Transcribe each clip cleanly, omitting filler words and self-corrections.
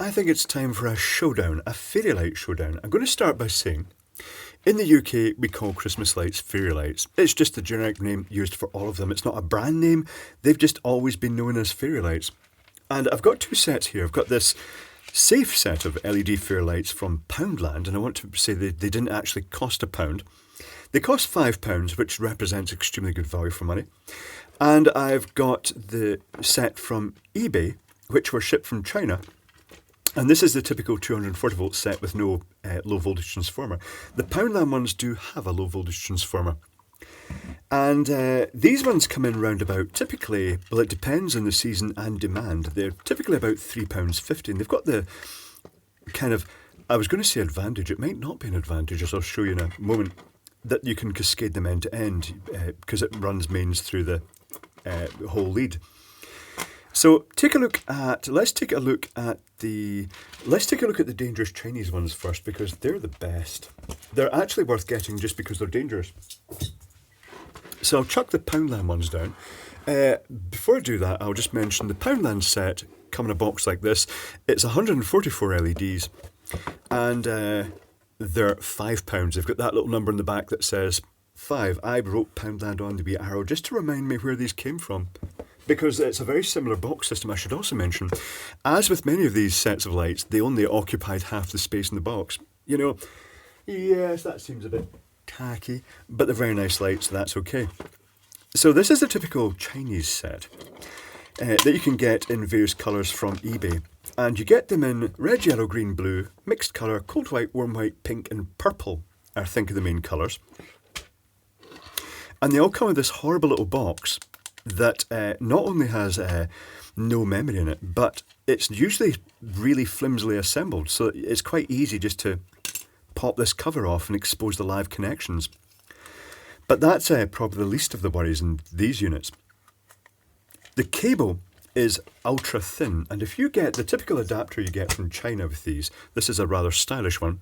I think it's time for a showdown, a fairy light showdown. I'm going to start by saying, in the UK, we call Christmas lights fairy lights. It's just the generic name used for all of them. It's not a brand name. They've just always been known as fairy lights. And I've got two sets here. I've got this safe set of LED fairy lights from Poundland, and I want to say they didn't actually cost £1. They cost £5, which represents extremely good value for money. And I've got the set from eBay, which were shipped from China. And this is the typical 240 volt set with no low voltage transformer. The Poundland ones do have a low voltage transformer. And these ones come in round about, typically, well, it depends on the season and demand. They're typically about £3.50. And they've got the kind of, I was going to say advantage, it might not be an advantage, as I'll show you in a moment, that you can cascade them end to end because it runs mains through the whole lead. So let's take a look at the dangerous Chinese ones first, because they're the best. They're actually worth getting just because they're dangerous. So I'll chuck the Poundland ones down. Before I do that, I'll just mention the Poundland set come in a box like this. It's 144 LEDs, and they're £5. They've got that little number in the back that says 5. I wrote Poundland on the wee arrow just to remind me where these came from, because it's a very similar box system. I should also mention, as with many of these sets of lights, they only occupied half the space in the box. You know, yes, that seems a bit tacky, but they're very nice lights, so that's okay. So this is the typical Chinese set that you can get in various colours from eBay. And you get them in red, yellow, green, blue, mixed colour, cold white, warm white, pink and purple are, I think, of the main colours. And they all come in this horrible little box that not only has no memory in it, but it's usually really flimsily assembled, so it's quite easy just to pop this cover off and expose the live connections. But that's probably the least of the worries in these units. The cable is ultra thin, and if you get the typical adapter you get from China with these, this is a rather stylish one,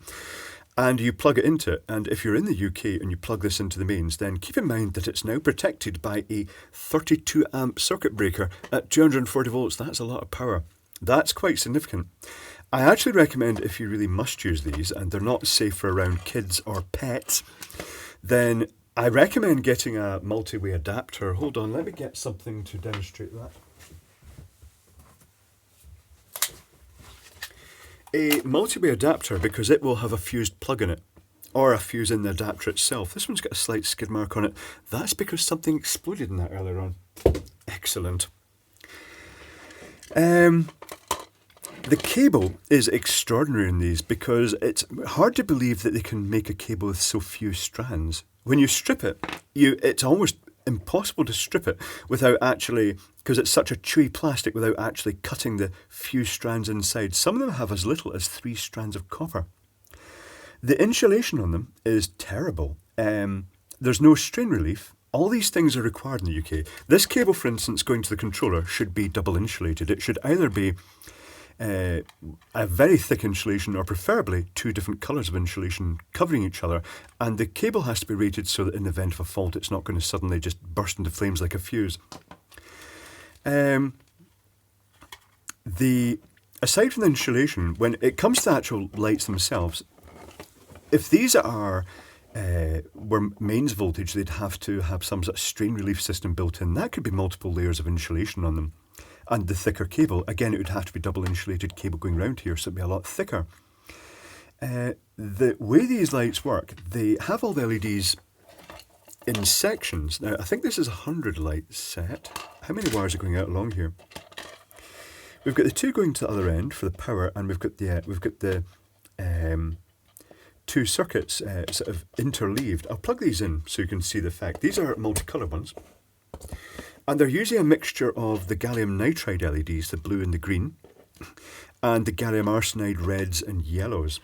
and you plug it into it, and if you're in the UK and you plug this into the mains, then keep in mind that it's now protected by a 32 amp circuit breaker at 240 volts. That's a lot of power. That's quite significant. I actually recommend, if you really must use these and they're not safe for around kids or pets, then I recommend getting a multi-way adapter. Hold on, let me get something to demonstrate that. A multi-way adapter, because it will have a fused plug in it, or a fuse in the adapter itself. This one's got a slight skid mark on it. That's because something exploded in that earlier on. Excellent. The cable is extraordinary in these, because it's hard to believe that they can make a cable with so few strands. When you strip it, it's almost impossible to strip it without actually, because it's such a chewy plastic, without actually cutting the few strands inside. Some of them have as little as 3 strands of copper. The insulation on them is terrible. There's no strain relief. All these things are required in the UK. This cable, for instance, going to the controller should be double insulated. It should either be a very thick insulation, or preferably 2 different colours of insulation covering each other, and the cable has to be rated so that in the event of a fault it's not going to suddenly just burst into flames like a fuse. Aside from the insulation, when it comes to actual lights themselves, if these were mains voltage, they'd have to have some sort of strain relief system built in. That could be multiple layers of insulation on them. And the thicker cable, again, it would have to be double insulated cable going round here, so it'd be a lot thicker. The way these lights work, they have all the LEDs in sections. Now, I think this is a 100 light set. How many wires are going out along here? We've got the 2 going to the other end for the power, and we've got the 2 circuits sort of interleaved. I'll plug these in so you can see the effect. These are multicoloured ones. And they're using a mixture of the gallium nitride LEDs, the blue and the green, and the gallium arsenide reds and yellows.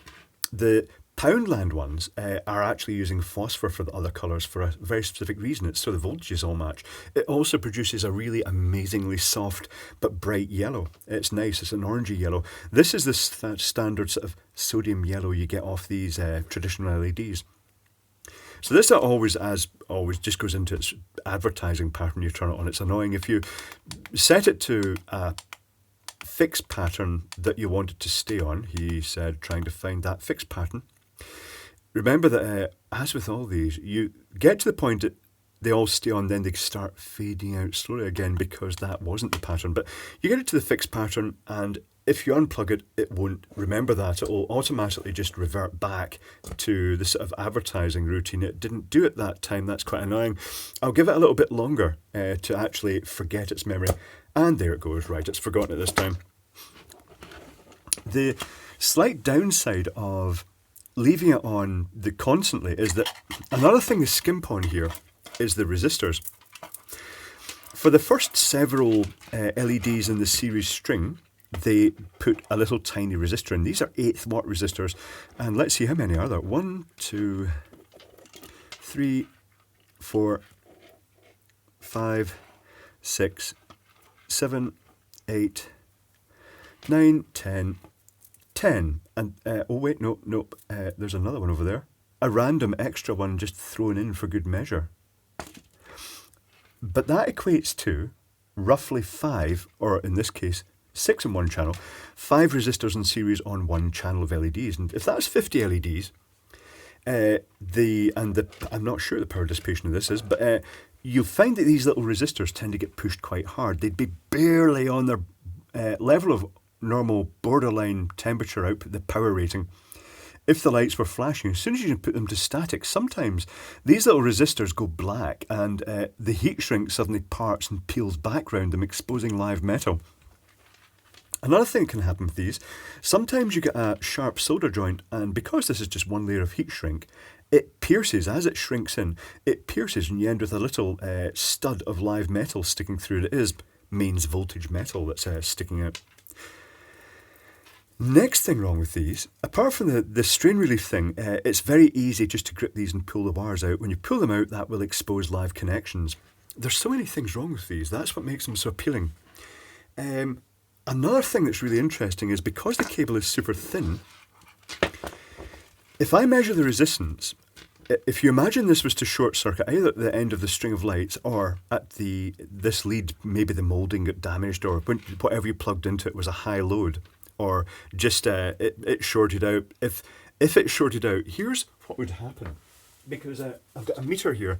The Poundland ones are actually using phosphor for the other colours for a very specific reason. It's so the voltages all match. It also produces a really amazingly soft but bright yellow. It's nice, it's an orangey yellow. This is the standard sort of sodium yellow you get off these traditional LEDs. So this always just goes into its advertising pattern. You turn it on. It's annoying if you set it to a fixed pattern that you wanted to stay on. He said, trying to find that fixed pattern. Remember that, as with all these, you get to the point that they all stay on, then they start fading out slowly again because that wasn't the pattern. But you get it to the fixed pattern, and if you unplug it, it won't remember that. It will automatically just revert back to the sort of advertising routine. It didn't do it that time. That's quite annoying. I'll give it a little bit longer to actually forget its memory. And there it goes. Right, it's forgotten it this time. The slight downside of leaving it on constantly is that another thing to skimp on here is the resistors. For the first several LEDs in the series string, they put a little tiny resistor in. These are 8th watt resistors, and let's see how many are there. 1, 2, 3, 4, 5, 6, 7, 8, 9, 10, 10. And oh wait, nope, there's another one over there. A random extra one just thrown in for good measure. But that equates to roughly 5, or in this case, 6 in one channel, 5 resistors in series on one channel of LEDs. And if that's 50 LEDs, I'm not sure the power dissipation of this is, but you'll find that these little resistors tend to get pushed quite hard. They'd be barely on their level of normal borderline temperature output, the power rating, if the lights were flashing. As soon as you put them to static, sometimes these little resistors go black and the heat shrink suddenly parts and peels back round them, exposing live metal. Another thing that can happen with these, sometimes you get a sharp solder joint, and because this is just one layer of heat shrink, it pierces. As it shrinks in, it pierces, and you end with a little stud of live metal sticking through. It is mains voltage metal that's sticking out. Next thing wrong with these, apart from the strain relief thing, it's very easy just to grip these and pull the wires out. When you pull them out, that will expose live connections. There's so many things wrong with these. That's what makes them so appealing. Another thing that's really interesting is because the cable is super thin, if I measure the resistance, if you imagine this was to short circuit either at the end of the string of lights or at this lead, maybe the moulding got damaged or whatever you plugged into it was a high load, or just it shorted out. If it shorted out, here's what would happen. Because I've got a meter here.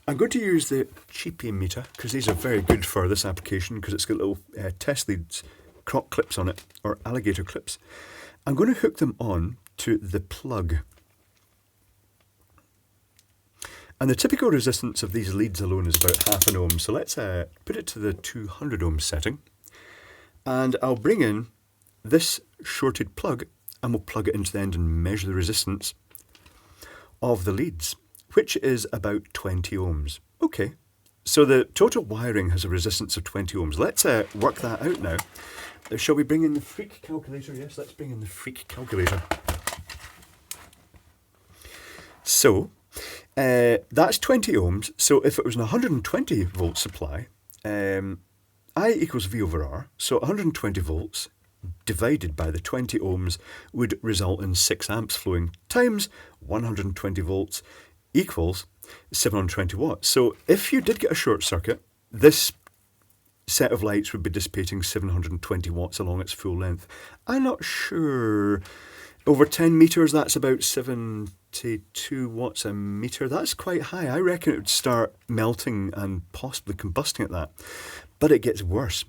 I'm going to use the cheapie meter because these are very good for this application because it's got little test leads, croc clips on it, or alligator clips. I'm going to hook them on to the plug. And the typical resistance of these leads alone is about 0.5 ohm. So let's put it to the 200 ohm setting. And I'll bring in this shorted plug and we'll plug it into the end and measure the resistance of the leads, which is about 20 ohms. Okay, so the total wiring has a resistance of 20 ohms. Let's work that out now. Shall we bring in the freak calculator? Yes, let's bring in the freak calculator. So, that's 20 ohms. So if it was an 120 volt supply, I equals V over R. So 120 volts divided by the 20 ohms would result in 6 amps flowing times 120 volts equals 720 watts. So if you did get a short circuit, this set of lights would be dissipating 720 watts along its full length. I'm not sure. Over 10 metres, that's about 72 watts a metre. That's quite high. I reckon it would start melting and possibly combusting at that. But it gets worse.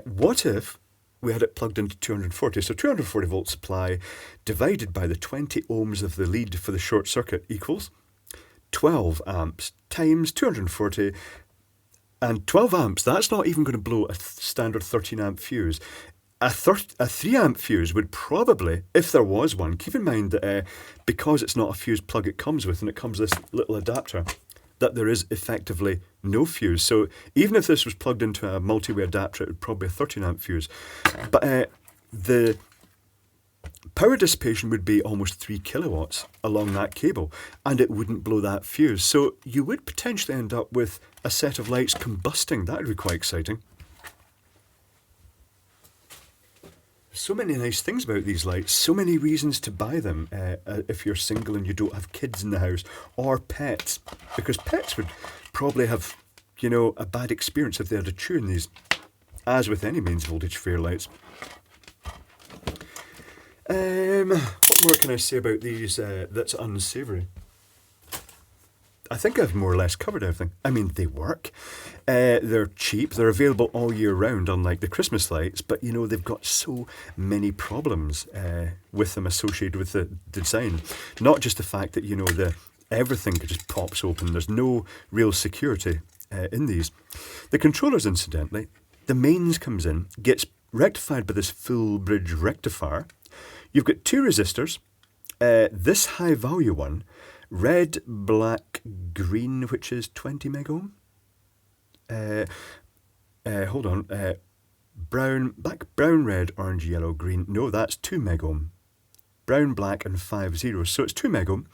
What if we had it plugged into 240? So 240 volt supply divided by the 20 ohms of the lead for the short circuit equals 12 amps times 240. And 12 amps, that's not even going to blow a standard 13 amp fuse. A 3 amp fuse would probably, if there was one, keep in mind that because it's not a fuse plug it comes with, and it comes with this little adapter, that there is effectively no fuse. So even if this was plugged into a multi-way adapter, it would probably be a 13 amp fuse. But the power dissipation would be almost 3 kilowatts along that cable, and it wouldn't blow that fuse. So you would potentially end up with a set of lights combusting. That would be quite exciting. So many nice things about these lights, so many reasons to buy them if you're single and you don't have kids in the house, or pets, because pets would probably have, a bad experience if they had to tune these, as with any mains voltage fair lights. What more can I say about these that's unsavoury? I think I've more or less covered everything. I mean, they work. They're cheap. They're available all year round, unlike the Christmas lights. But, you know, they've got so many problems with them associated with the design. Not just the fact that, you know, everything just pops open. There's no real security in these. The controllers, incidentally, the mains comes in, gets rectified by this full bridge rectifier. You've got two resistors. This high value one, red, black, green, which is 20 megohm. Hold on. Black, brown, red, orange, yellow, green. No, that's 2 megohm. Brown, black, and 5 zeros. So it's 2 megohm.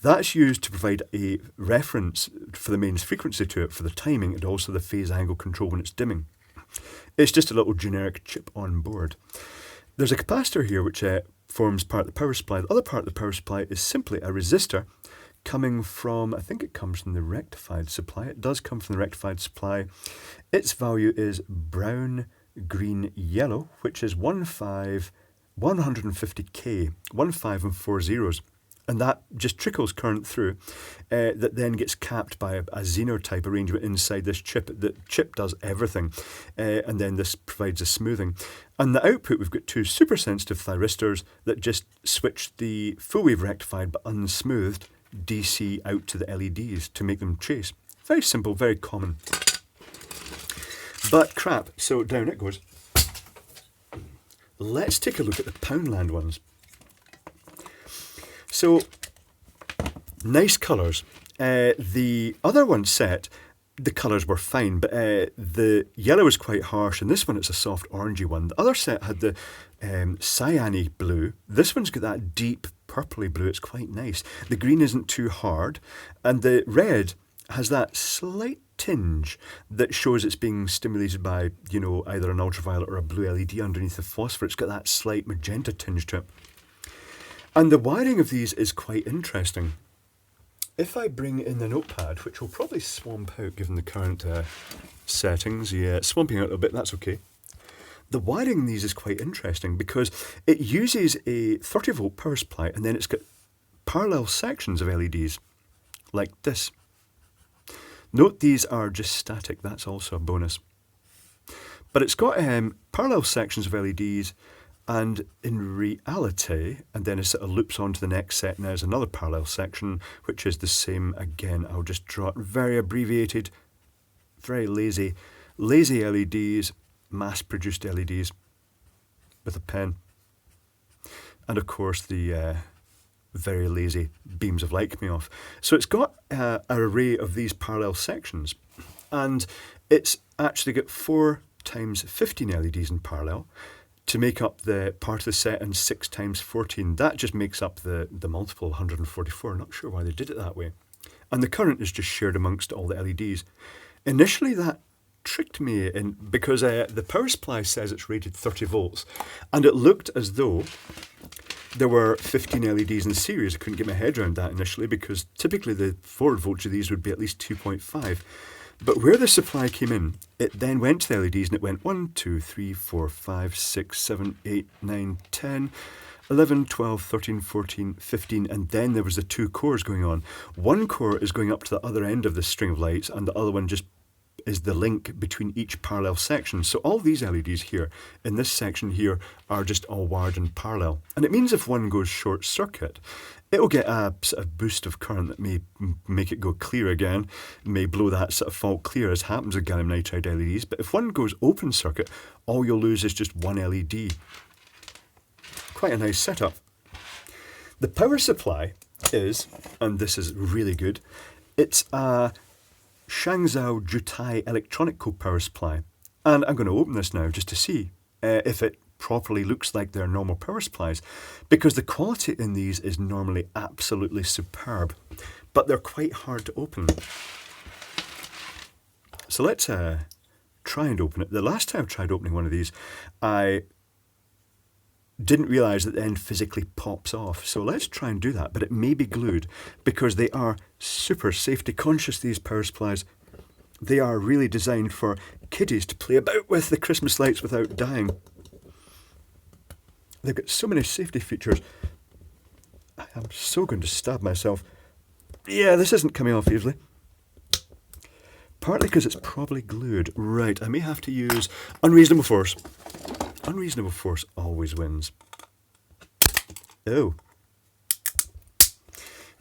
That's used to provide a reference for the mains frequency to it for the timing and also the phase angle control when it's dimming. It's just a little generic chip on board. There's a capacitor here which forms part of the power supply. The other part of the power supply is simply a resistor coming from, I think it comes from the rectified supply. It does come from the rectified supply. Its value is brown, green, yellow, which is 150K, 15 and 4 zeros. And that just trickles current through that then gets capped by a Zener type arrangement inside this chip. The chip does everything, and then this provides a smoothing. And the output, we've got two super sensitive thyristors that just switch the full wave rectified but unsmoothed DC out to the LEDs to make them trace. Very simple, very common. But crap, so down it goes. Let's take a look at the Poundland ones. So, nice colours. The other one set, the colours were fine, but the yellow is quite harsh, and this one it's a soft orangey one. The other set had the cyany blue. This one's got that deep purpley blue. It's quite nice. The green isn't too hard, and the red has that slight tinge that shows it's being stimulated by, you know, either an ultraviolet or a blue LED underneath the phosphor. It's got that slight magenta tinge to it. And the wiring of these is quite interesting. If I bring in the notepad, which will probably swamp out given the current settings, yeah, swamping out a little bit, that's okay. The wiring in these is quite interesting because it uses a 30 volt power supply and then it's got parallel sections of LEDs, like this. Note these are just static, that's also a bonus. But it's got parallel sections of LEDs, and in reality, and then it sort of loops onto the next set, and there's another parallel section, which is the same again. I'll just draw it very abbreviated, very lazy LEDs, mass-produced LEDs with a pen. And of course, the very lazy beams of light coming off. So it's got an array of these parallel sections, and it's actually got 4 times 15 LEDs in parallel to make up the part of the set, and 6 times 14. That just makes up the multiple 144. Not sure why they did it that way. And the current is just shared amongst all the LEDs. Initially that tricked me in because the power supply says it's rated 30 volts, and it looked as though there were 15 LEDs in series. I couldn't get my head around that initially because typically the forward voltage of these would be at least 2.5. But where the supply came in, it then went to the LEDs and it went 1, 2, 3, 4, 5, 6, 7, 8, 9, 10, 11, 12, 13, 14, 15, and then there was the 2 cores going on. One core is going up to the other end of the string of lights, and the other one just is the link between each parallel section. So all these LEDs here, in this section here, are just all wired in parallel. And it means if one goes short circuit, it'll get a sort of boost of current that may make it go clear again, may blow that sort of fault clear, as happens with gallium nitride LEDs. But if one goes open circuit, all you'll lose is just one LED. Quite a nice setup. The power supply is, and this is really good, it's a Shangzhou Jutai electronic power supply. And I'm going to open this now just to see if it properly looks like their normal power supplies, because the quality in these is normally absolutely superb, but they're quite hard to open. So let's try and open it. The last time I tried opening one of these, I didn't realise that the end physically pops off. So let's try and do that, but it may be glued because they are super safety conscious, these power supplies. They are really designed for kiddies to play about with the Christmas lights without dying. They've got so many safety features. I'm so going to stab myself. Yeah, this isn't coming off easily. Partly because it's probably glued. Right, I may have to use unreasonable force. Unreasonable force always wins. Oh.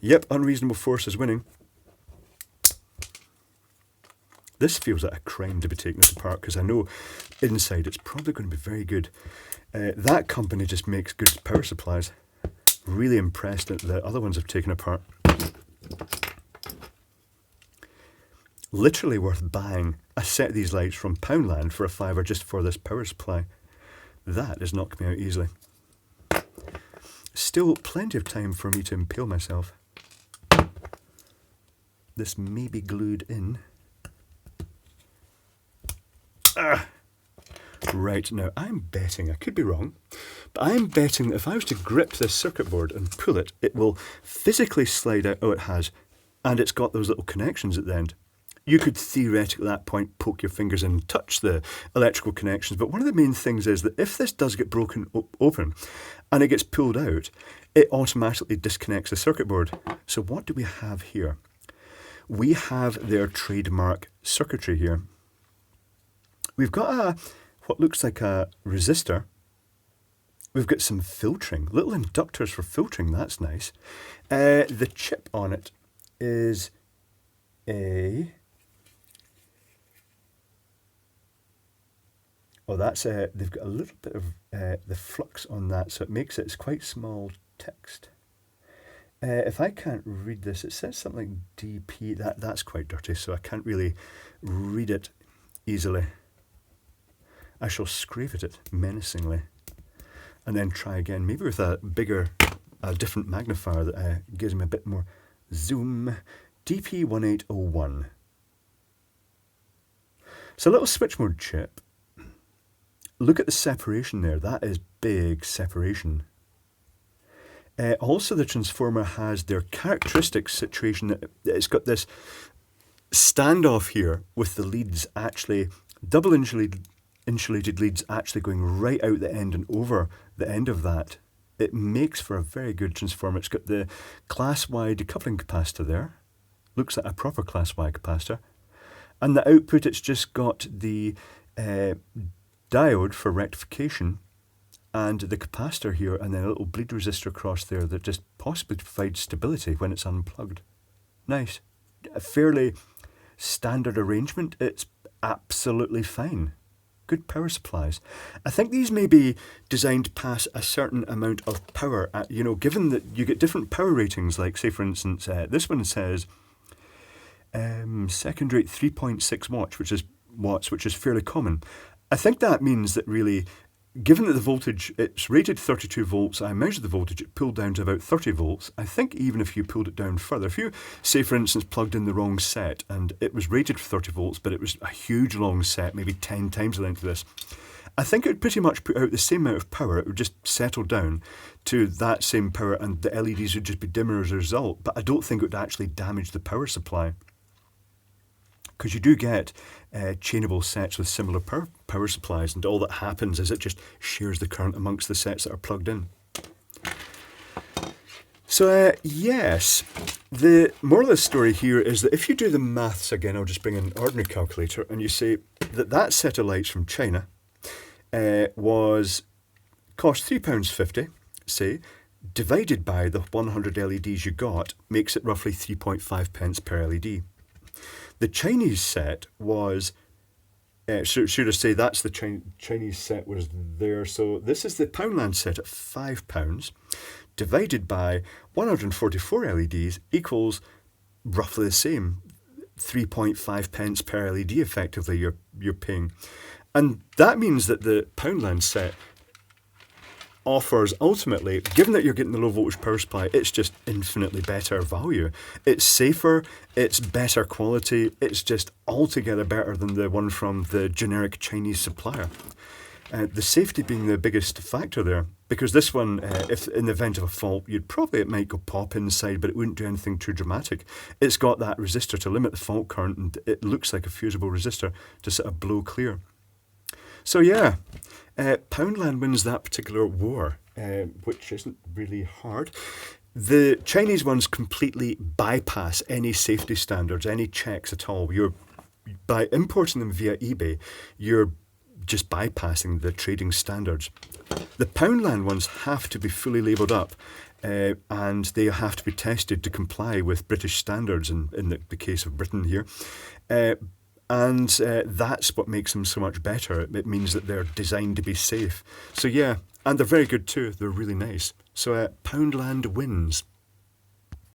Yep, unreasonable force is winning. This feels like a crime to be taking this apart because I know inside it's probably going to be very good. That company just makes good power supplies. Really impressed that the other ones have taken apart. Literally worth buying a set of these lights from Poundland for £5 just for this power supply. That is not coming out easily. Still plenty of time for me to impale myself. This may be glued in. Ah. Right, now I'm betting, I could be wrong, but I'm betting that if I was to grip this circuit board and pull it, it will physically slide out. Oh, it has. And it's got those little connections at the end. You could theoretically at that point poke your fingers in and touch the electrical connections, but one of the main things is that if this does get broken open and it gets pulled out, it automatically disconnects the circuit board. So what do we have here? We have their trademark circuitry here. We've got what looks like a resistor. We've got some filtering, little inductors for filtering, that's nice. The chip on it is they've got a little bit of the flux on that, so it makes it's quite small text. If I can't read this, it says something like DP, that's quite dirty, so I can't really read it easily. I shall scrape at it menacingly and then try again, maybe with a different magnifier that gives me a bit more zoom. DP1801. It's a little switch mode chip. Look at the separation there, that is big separation. Also the transformer has their characteristic situation that it's got this standoff here with the leads actually, double insulated leads actually going right out the end and over the end of that. It makes for a very good transformer. It's got the class Y decoupling capacitor there. Looks like a proper class Y capacitor. And the output, it's just got the diode for rectification and the capacitor here, and then a little bleed resistor across there that just possibly provides stability when it's unplugged. Nice. A fairly standard arrangement. It's absolutely fine. Good power supplies. I think these may be designed to pass a certain amount of power. Given that you get different power ratings, like say for instance, this one says secondary 3.6 watts, which is fairly common. I think that means that really, given that the voltage, it's rated 32 volts, I measured the voltage, it pulled down to about 30 volts. I think even if you pulled it down further, if you, say for instance, plugged in the wrong set and it was rated for 30 volts, but it was a huge long set, maybe 10 times the length of this, I think it would pretty much put out the same amount of power. It would just settle down to that same power and the LEDs would just be dimmer as a result, but I don't think it would actually damage the power supply. Because you do get chainable sets with similar power supplies, and all that happens is it just shares the current amongst the sets that are plugged in. So yes, the moral of the story here is that if you do the maths again, I'll just bring an ordinary calculator, and you say that set of lights from China cost £3.50, say, divided by the 100 LEDs you got, makes it roughly 3.5 pence per LED. The Chinese set was, should I say that's the Chinese set was there. So this is the Poundland set at £5, divided by 144 LEDs equals roughly the same, 3.5 pence per LED effectively you're paying. And that means that the Poundland set offers ultimately, given that you're getting the low voltage power supply, it's just infinitely better value. It's safer, it's better quality, it's just altogether better than the one from the generic Chinese supplier. The safety being the biggest factor there, because this one, if in the event of a fault, it might go pop inside, but it wouldn't do anything too dramatic. It's got that resistor to limit the fault current, and it looks like a fusible resistor to sort of blow clear. So yeah, Poundland wins that particular war. which isn't really hard. The Chinese ones completely bypass any safety standards, any checks at all. By importing them via eBay, you're just bypassing the trading standards. The Poundland ones have to be fully labelled up, and they have to be tested to comply with British standards in the case of Britain here. And that's what makes them so much better. It means that they're designed to be safe. So yeah, and they're very good too. They're really nice. So Poundland wins.